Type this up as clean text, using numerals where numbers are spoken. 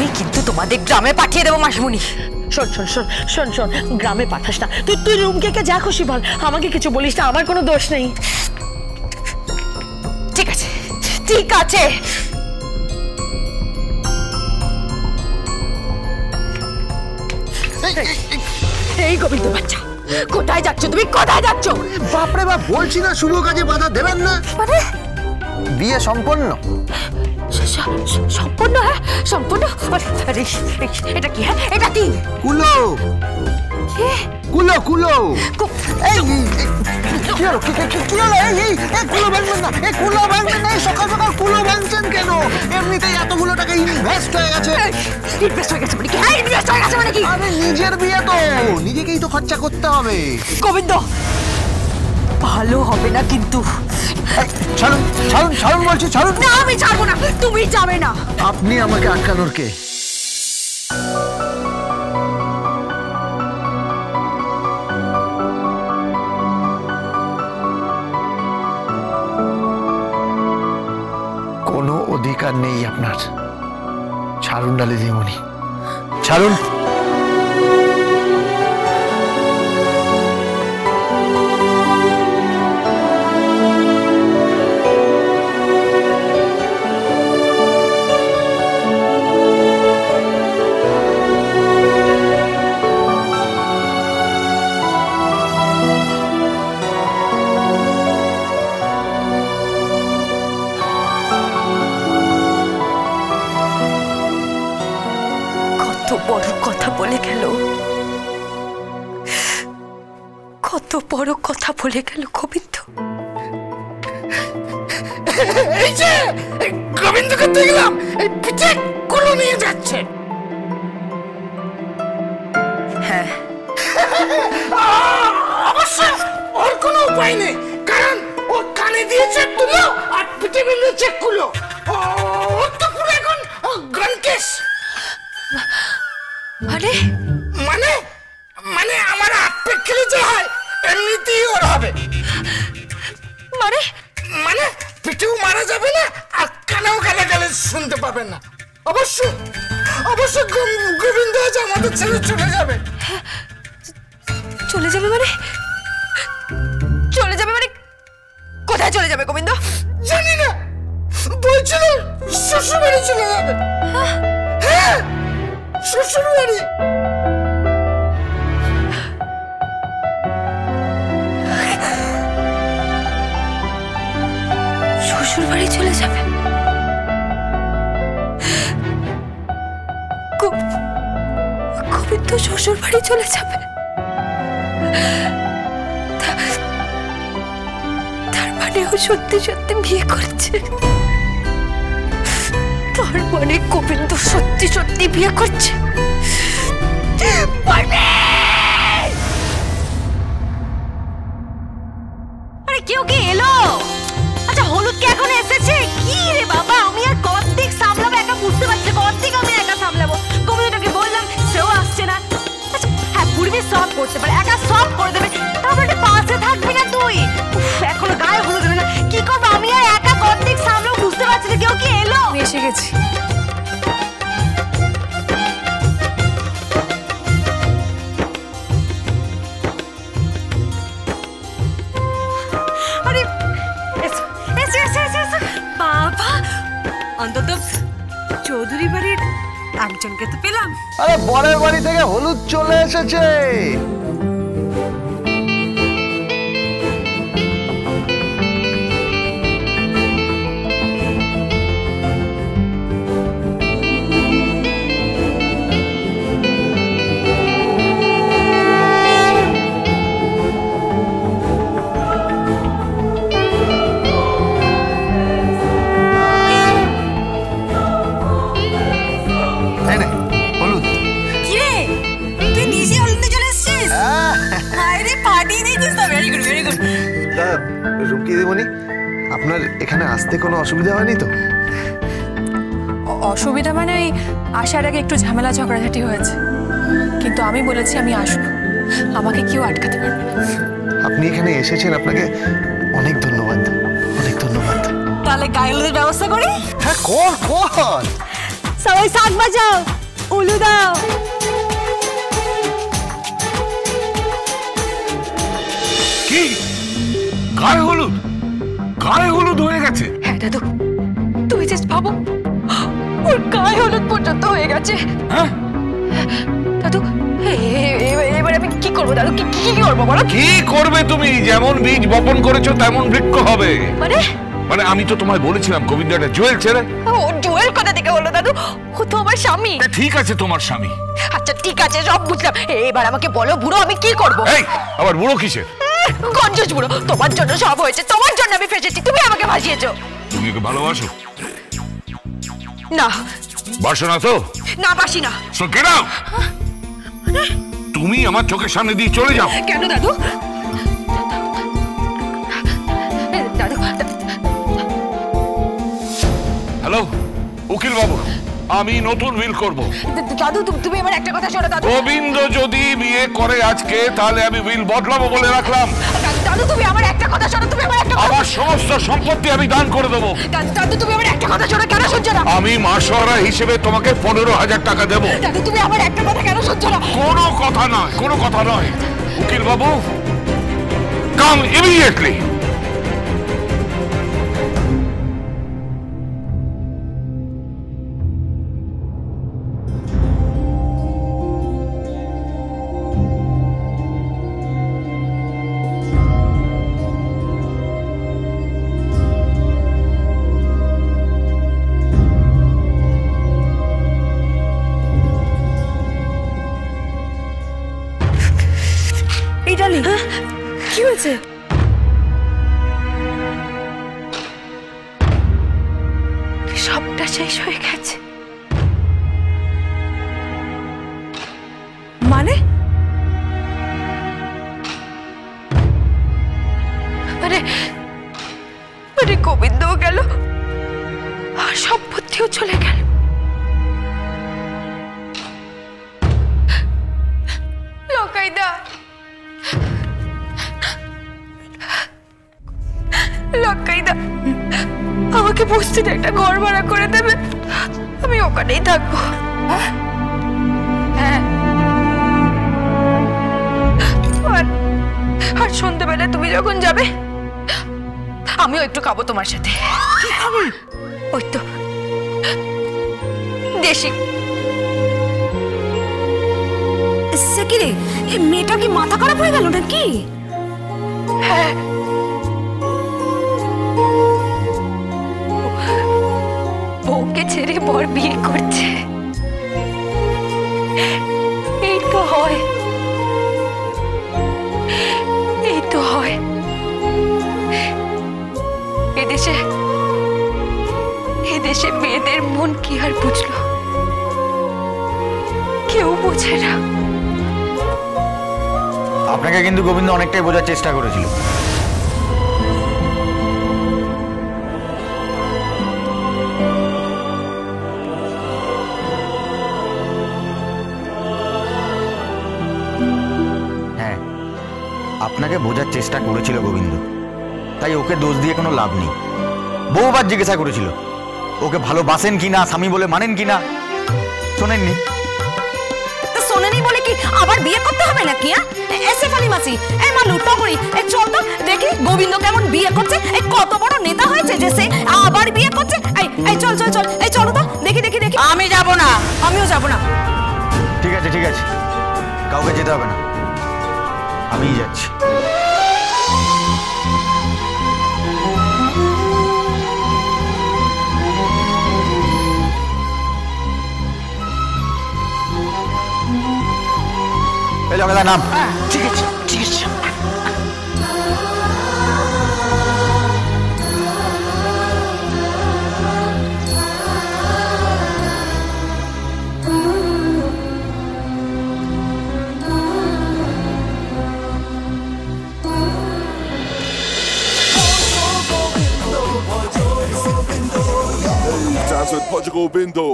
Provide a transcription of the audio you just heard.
আমি কিন্তু তোমাদের গ্রামে পাঠিয়ে দেবো মাসিমণি। শোন শোন শোন শোন শোন, গ্রামে পাঠাস না, তুই রুমকে যা খুশি বল, আমাকে কিছু বলিস না, আমার কোনো দোষ নেই। ঠিক আছে ঠিক আছে, এই গোবিন্দ বাচ্চা, কোথায় যাচ্ছ তুমি, কোথায় যাচ্ছ? বাপরে বাপ, বলছি না শুভ কাজে বাধা দেবেন না। মানে বিয়ে সম্পন্ন? সম্পূর্ণ? হ্যাঁ সম্পূর্ণ। এটা কি? হ্যাঁ এটা কি? কুলো কুলো কুলো। এই কি হলো? কি হলো? এই কুলো ভাঙবেন না, এই কুলো ভাঙবেন না, সকাল সকাল কুলো ভাঙছেন কেন? এমনিতেই এতগুলো টাকা ইনভেস্ট হয়ে গেছে। ইনভেস্ট হয়ে গেছে মানে কি? হ্যাঁ ইনভেস্ট হয়ে গেছে মানে কি? আরে নিজের বিয়ে তো নিজেকেই তো খরচা করতে হবে। গোবিন্দ ভালো হবে না কিন্তু। ছাড়ুন ছাড়ুন ছাড়ুন বলছি, ছাড়ুন। না আমি ছাড়বো না, তুমি যাবে না। আপনি আমাকে আটকানোর কে? কোনো অধিকার নেই আপনার। ছাড়ুন না দিদিমণি, ছাড়ুন। বড় কথা বলে গেল, কত বড় কথা বলে গেল গোবিন্দ। এই যে গোবিন্দকে দেখলাম এই পিঠে কুলো নিয়ে যাচ্ছে। হ্যাঁ অবশ্য ওর কোনো উপায় নেই, কারণ ও কানে দিয়েছে তুলো আর পিঠে বেঁধেছে কুলো। ওর তো পুরো এখন গনকেশ। মানে মানে মানে আমার আপে খেলে যে হয় এমনিতেই ওর হবে। মানে মানে পিঠেও মারা যাবে না আর কানেও গালে গালে শুনতে পাবেন না। অবশ্য অবশ্য গোবিন্দ আজ আমাদের ছেড়ে চলে যাবে। চলে যাবে মানে? চলে যাবে মানে কোথায় চলে যাবে গোবিন্দ? জানি না, বলছিল শ্বশুর বাড়ি চলে যাবে। হ্যাঁ শ্বশুর বাড়ি। শ্বশুর বাড়ি চলে যাবে? গোবিন্দ শ্বশুর বাড়ি চলে যাবে? তার মানে ও সত্যি সত্যি বিয়ে করছে? তার মানে গোবিন্দ সত্যি সত্যি বিয়ে করছে? আরে কেউ কি এলো? আচ্ছা হলুদ কে এখন এসেছে? কি রে বাবা, আমি আর কর্তিক সামলাবো একা, বুঝতে পারছি কর্তিক আমি একা সামলাবো। গোবিন্দটাকে বললাম সেও আসছে না। আচ্ছা হ্যাঁ পূর্বে সব করতে পারে, একা সব করে দেবে, তারপরে একটা পাশে থাকবি না তুই? এখনো গায়ে হলুদ দেবে না, কি করবো আমি আর একা কর্তিক সামলাবো, বুঝতে পারছি না। কেউ কি এলো? এসে গেছি। আরে এসো এসো এসো এসো। বাবা অন্তত চৌধুরী বাড়ির একজনকে তো পেলাম। আরে বরের বাড়ি থেকে হলুদ চলে এসেছে। আপনার এখানে আসতে কোনো অসুবিধা হয়নি তো? অসুবিধা মানে ওই আসার আগে একটু ঝামেলা ঝগড়াঝাটি হয়েছে, কিন্তু আমি বলেছি আমি আসবো, আমাকে কেউ আটকাতে পারবে না। আপনি এখানে এসেছেন, আপনাকে অনেক ধন্যবাদ, অনেক ধন্যবাদ। তাহলে গায়ে হলুদের ব্যবস্থা করি? হ্যাঁ কর কর। সবাই শাক বাজাও, উলু দাও। কি গায়ে হলুদ? গায়ে হলুদ হয়ে গেছে? হ্যাঁ দাদু, তুমি জাস্ট ভাবো, ওর গায়ে হলুদ পর্যন্ত হয়ে গেছে। হ্যাঁ দাদু, এবার আমি কি করবো দাদু? কি করবো বলো? কি করবে তুমি? যেমন বীজ বপন করেছো তেমন বৃক্ষ হবে। মানে আমি তো তোমায় বলেছিলাম গোবিন্দ একটা জুয়েল ছেড়ে। ও জুয়েল কথা থেকে বললো দাদু, ও তো আমার স্বামী। ঠিক আছে তোমার স্বামী। আচ্ছা ঠিক আছে, সব বুঝলাম। এবার আমাকে বলো বুড়ো, আমি কি করবো? এই আবার বুড়ো কিসের? কঞ্জুস বুড়ো, তোমার জন্য সব হয়েছে, তোমার জন্য আমি ফেসেছি, তুমি আমাকে ভাসিয়েছো। তুমি ওকে ভালোবাসো? না। বাসো না তো? না বাসি না। So get out. তুমি আমার চোখের সামনে দিয়ে চলে যাও। কেন দাদু? দাদু। হ্যালো উকিল বাবু, আমি নতুন উইল করব। দাদু তুমি আমার একটা কথা শোনো দাদু। গোবিন্দ যদি বিয়ে করে আজকে, তাহলে আমি উইল বদলাবো বলে রাখলাম। দাদু তুমি আমার একটা কথা শোনো, তুমি আমার একটা কথা। আমার সমস্ত সম্পত্তি আমি দান করে দেবো। দাদু তুমি আমার একটা কথা শোনো, কেন শুনছো না? আমি মাসোয়ারা হিসেবে তোমাকে 15,000 টাকা দেবো। দাদু তুমি আমার একটা কথা কেন শুনছো না? কোনো কথা নয়, কোনো কথা নয়। উকিল বাবু, কাম ইমিডিয়েটলি। কি হয়েছে? সবটা শেষ হয়ে গেছে। মানে? মানে গোবিন্দও গেল আর সম্পত্তিও চলে গেল। লকাইদা, লকাইদা, আমাকে বস্তিতে একটা ঘর ভাড়া করে দেবে, আমি ওখানেই থাকবো। হ্যাঁ, আর সন্ধ্যাবেলা তুমি যখন যাবে আমিও একটু খাবো তোমার সাথে। কি খাবে? ওই তো দেশি। সে কি রে, এই মেয়েটা কি মাথা খারাপ হয়ে গেল নাকি? হ্যাঁ, বউকে ছেড়ে বর বিয়ে করছে। এই তো হয়, এই তো হয়। এদেশে মেয়েদের মন কি আর বুঝলো? কেউ বোঝে না। আপনাকে কিন্তু গোবিন্দ অনেকটাই বোঝার চেষ্টা করেছিল। হ্যাঁ, আপনাকে বোঝার চেষ্টা করেছিল গোবিন্দ, তাই ওকে দোষ দিয়ে কোনো লাভ নেই। বহুবার জিজ্ঞাসা করেছিল ওকে ভালোবাসেন কিনা, স্বামী বলে মানেন কিনা, শোনেননি। শোনেনি বলে কি আবার বিয়ে করতে হবে নাকি? এসে ফালি মাসি, এই মালু টগরি, এই চল তো দেখি গোবিন্দ কেমন বিয়ে করছে। এই কত বড় নেতা হয়েছে যে সে আবার বিয়ে করছে। এই চল চল চল, এই চলো তো দেখি দেখি দেখি। আমি যাব না, আমিও যাব না। ঠিক আছে ঠিক আছে, কাউকে যেতে হবে না, আমিই যাচ্ছি। জগদা নাম। ঠিক আছে ঠিক আছে। Dance with Portugal Bindo.